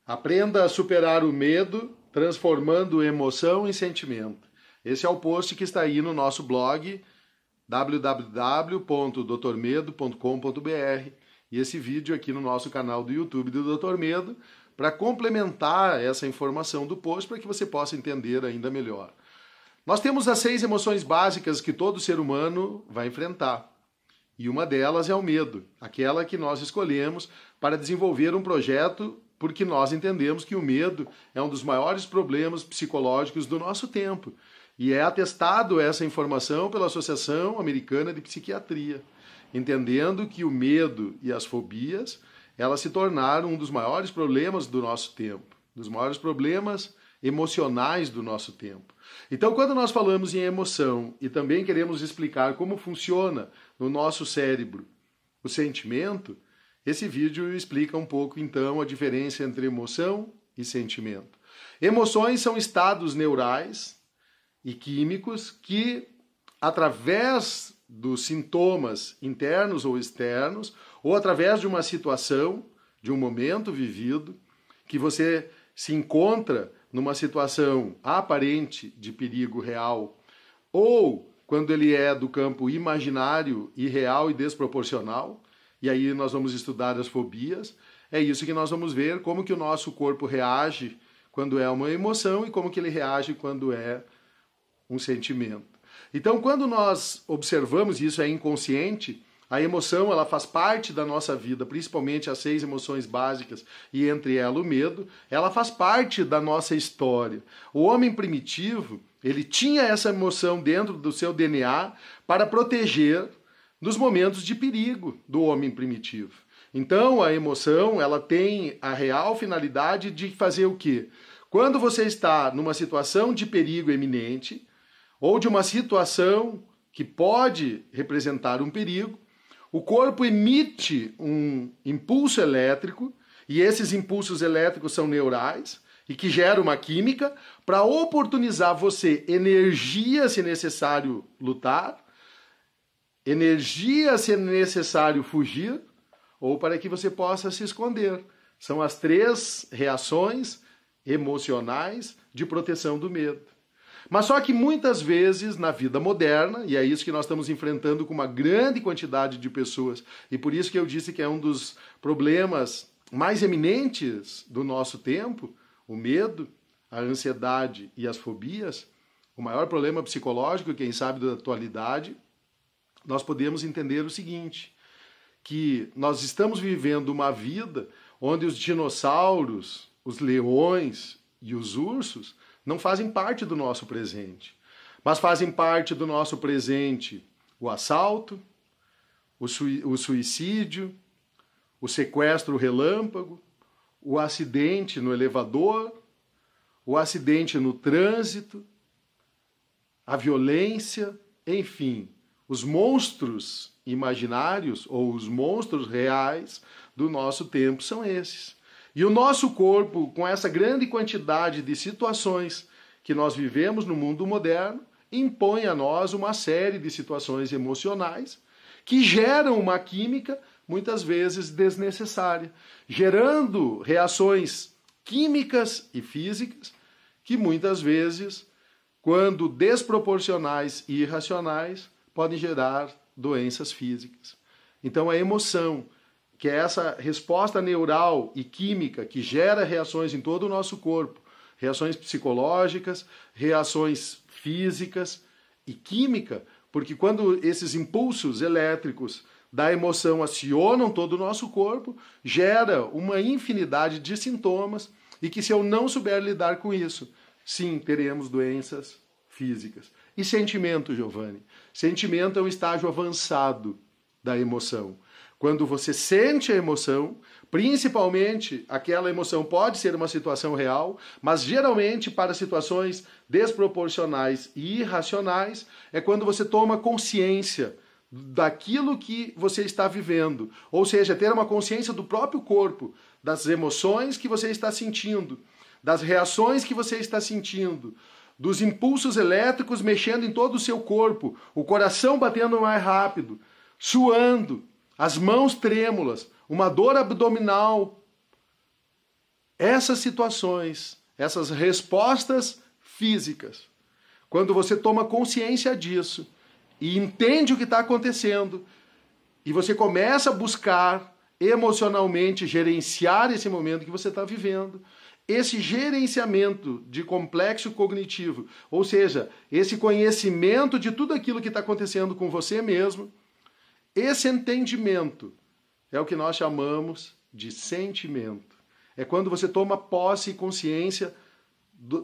Aprenda a superar o medo, transformando emoção em sentimento. Esse é o post que está aí no nosso blog www.doutormedo.com.br e esse vídeo aqui no nosso canal do YouTube do Dr. Medo para complementar essa informação do post para que você possa entender ainda melhor. Nós temos as 6 emoções básicas que todo ser humano vai enfrentar. E uma delas é o medo, aquela que nós escolhemos para desenvolver um projeto porque nós entendemos que o medo é um dos maiores problemas psicológicos do nosso tempo. E é atestado essa informação pela Associação Americana de Psiquiatria, entendendo que o medo e as fobias, elas se tornaram um dos maiores problemas do nosso tempo, dos maiores problemas emocionais do nosso tempo. Então, quando nós falamos em emoção e também queremos explicar como funciona no nosso cérebro o sentimento, esse vídeo explica um pouco, então, a diferença entre emoção e sentimento. Emoções são estados neurais e químicos que, através dos sintomas internos ou externos, ou através de uma situação, de um momento vivido, que você se encontra numa situação aparente de perigo real, ou quando ele é do campo imaginário, irreal e desproporcional, e aí nós vamos estudar as fobias, é isso que nós vamos ver, como que o nosso corpo reage quando é uma emoção e como que ele reage quando é um sentimento. Então, quando nós observamos isso, é inconsciente, a emoção ela faz parte da nossa vida, principalmente as 6 emoções básicas, e entre elas o medo, ela faz parte da nossa história. O homem primitivo, ele tinha essa emoção dentro do seu DNA para proteger nos momentos de perigo do homem primitivo. Então, a emoção, ela tem a real finalidade de fazer o quê? Quando você está numa situação de perigo eminente, ou de uma situação que pode representar um perigo, o corpo emite um impulso elétrico, e esses impulsos elétricos são neurais, e que geram uma química para oportunizar você energia se necessário lutar, energia se necessário fugir, ou para que você possa se esconder. São as 3 reações emocionais de proteção do medo. Mas só que muitas vezes na vida moderna, e é isso que nós estamos enfrentando com uma grande quantidade de pessoas, e por isso que eu disse que é um dos problemas mais eminentes do nosso tempo, o medo, a ansiedade e as fobias, o maior problema psicológico, quem sabe da atualidade, nós podemos entender o seguinte, que nós estamos vivendo uma vida onde os dinossauros, os leões e os ursos não fazem parte do nosso presente, mas fazem parte do nosso presente o assalto, o suicídio, o sequestro relâmpago, o acidente no elevador, o acidente no trânsito, a violência, enfim, os monstros imaginários ou os monstros reais do nosso tempo são esses. E o nosso corpo, com essa grande quantidade de situações que nós vivemos no mundo moderno, impõe a nós uma série de situações emocionais que geram uma química, muitas vezes desnecessária, gerando reações químicas e físicas que muitas vezes, quando desproporcionais e irracionais, podem gerar doenças físicas. Então a emoção, que é essa resposta neural e química que gera reações em todo o nosso corpo, reações psicológicas, reações físicas e química, porque quando esses impulsos elétricos da emoção acionam todo o nosso corpo, gera uma infinidade de sintomas e que se eu não souber lidar com isso, sim, teremos doenças físicas. E sentimento, Giovanni? Sentimento é um estágio avançado da emoção. Quando você sente a emoção, principalmente aquela emoção pode ser uma situação real, mas geralmente para situações desproporcionais e irracionais, é quando você toma consciência daquilo que você está vivendo. Ou seja, ter uma consciência do próprio corpo, das emoções que você está sentindo, das reações que você está sentindo, dos impulsos elétricos mexendo em todo o seu corpo, o coração batendo mais rápido, suando, as mãos trêmulas, uma dor abdominal, essas situações, essas respostas físicas, quando você toma consciência disso e entende o que está acontecendo, e você começa a buscar emocionalmente gerenciar esse momento que você está vivendo, esse gerenciamento de complexo cognitivo, ou seja, esse conhecimento de tudo aquilo que está acontecendo com você mesmo, esse entendimento é o que nós chamamos de sentimento. É quando você toma posse e consciência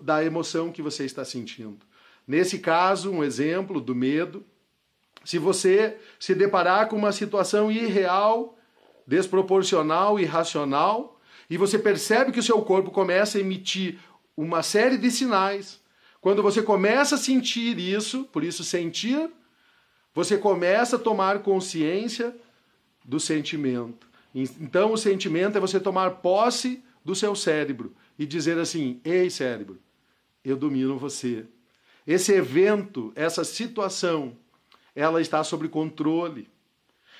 da emoção que você está sentindo. Nesse caso, um exemplo do medo, se você se deparar com uma situação irreal, desproporcional, irracional, e você percebe que o seu corpo começa a emitir uma série de sinais, quando você começa a sentir isso, por isso sentir, você começa a tomar consciência do sentimento. Então o sentimento é você tomar posse do seu cérebro e dizer assim: ei, cérebro, eu domino você. Esse evento, essa situação, ela está sob controle.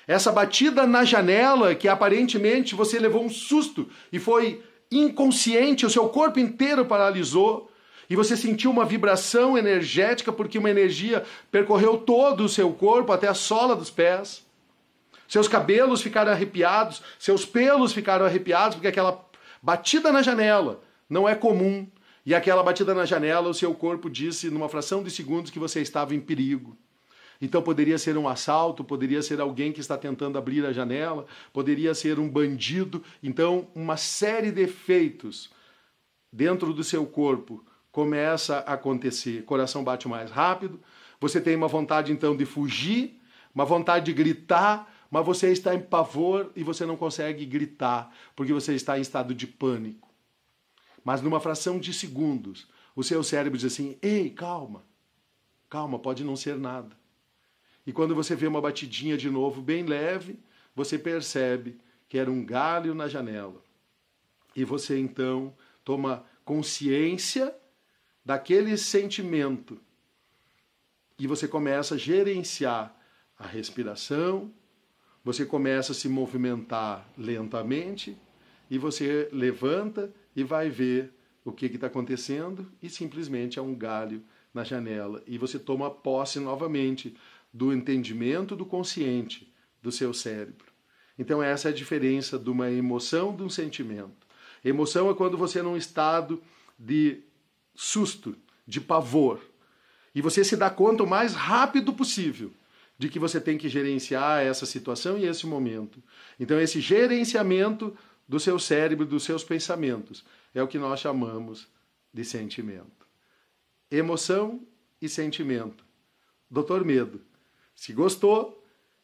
Essa batida na janela, que aparentemente você levou um susto e foi inconsciente, o seu corpo inteiro paralisou, e você sentiu uma vibração energética porque uma energia percorreu todo o seu corpo até a sola dos pés. Seus cabelos ficaram arrepiados, seus pelos ficaram arrepiados, porque aquela batida na janela não é comum. E aquela batida na janela, o seu corpo disse numa fração de segundos que você estava em perigo. Então poderia ser um assalto, poderia ser alguém que está tentando abrir a janela, poderia ser um bandido. Então uma série de efeitos dentro do seu corpo começa a acontecer. Coração bate mais rápido, você tem uma vontade então de fugir, uma vontade de gritar, mas você está em pavor e você não consegue gritar, porque você está em estado de pânico. Mas numa fração de segundos, o seu cérebro diz assim: ei, calma, calma, pode não ser nada. E quando você vê uma batidinha de novo bem leve, você percebe que era um galho na janela. E você então toma consciência daquele sentimento. E você começa a gerenciar a respiração, você começa a se movimentar lentamente, e você levanta e vai ver o que está acontecendo, e simplesmente é um galho na janela. E você toma posse novamente do entendimento do consciente do seu cérebro. Então essa é a diferença de uma emoção de um sentimento. Emoção é quando você é num estado de susto, de pavor, e você se dá conta o mais rápido possível de que você tem que gerenciar essa situação e esse momento. Então esse gerenciamento do seu cérebro, dos seus pensamentos, é o que nós chamamos de sentimento. Emoção e sentimento. Dr. Medo. Se gostou,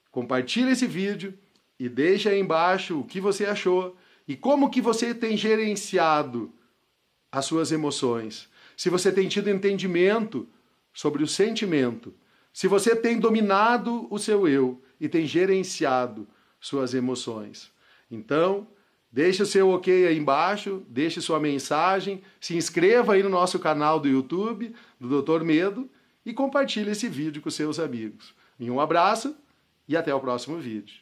compartilhe esse vídeo e deixe aí embaixo o que você achou e como que você tem gerenciado as suas emoções. Se você tem tido entendimento sobre o sentimento, se você tem dominado o seu eu e tem gerenciado suas emoções. Então, deixe o seu ok aí embaixo, deixe sua mensagem, se inscreva aí no nosso canal do YouTube, do Dr. Medo, e compartilhe esse vídeo com seus amigos. Um abraço e até o próximo vídeo.